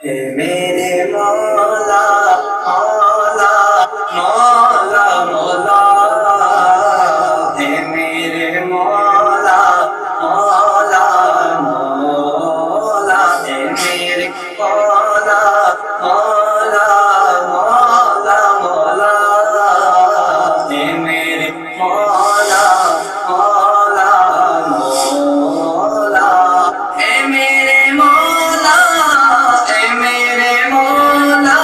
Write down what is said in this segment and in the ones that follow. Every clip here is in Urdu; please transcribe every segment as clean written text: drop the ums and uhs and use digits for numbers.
اے میرے مولا مولا مولا مولا، اے میرے مولا مولا مولا، اے میرے مولا مولا مولا مولا، اے میرے مولا مولا مولا، اے میرے مولا، اے میرے مولا،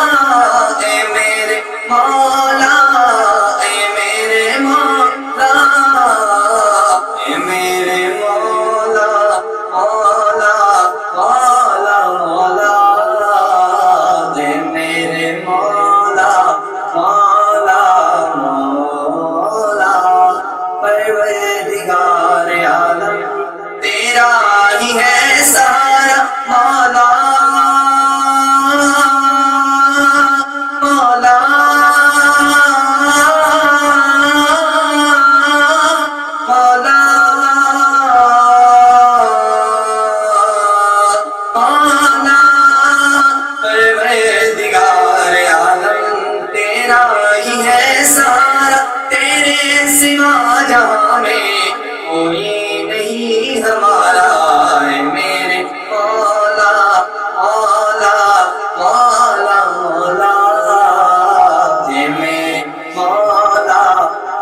اے میرے مولا، اے میرے مولا، اے میرے مولا مولا مولا مولا، اے میرے مولا مولا مولا، پروردگار عالم تیرا ہی ہے سارا مولا مولا مولا مولا، پروردگار عالم تیرا ہی ہے سارا، تیرے سوا جہاں میں کوئی نہیں ہمارا، اے میرے مولا مولا مولا مولا، اے میرے مولا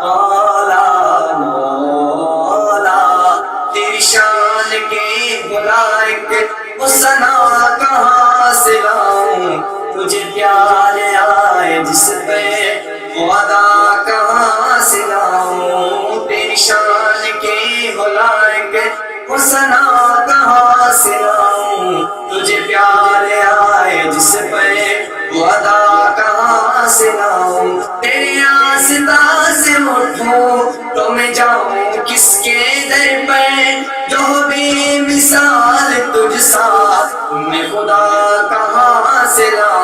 مولا مولا، تیری شان کے ملائک وہ ثنا کہاں سے لاؤں، تجھے پیار آئے جس پہ وہ ادا کہاں سے لاؤں، تیری شان کے ملائک وہ ثنا کہاں سے لاؤں، تجھے پیار آئے جس پہ وہ ادا کہاں سے لاؤں، تیرے آستہ سے اٹھوں تو میں جاؤں کس کے در پہ، جو بھی مثال تجھ سا میں خدا کہاں سے لاؤں،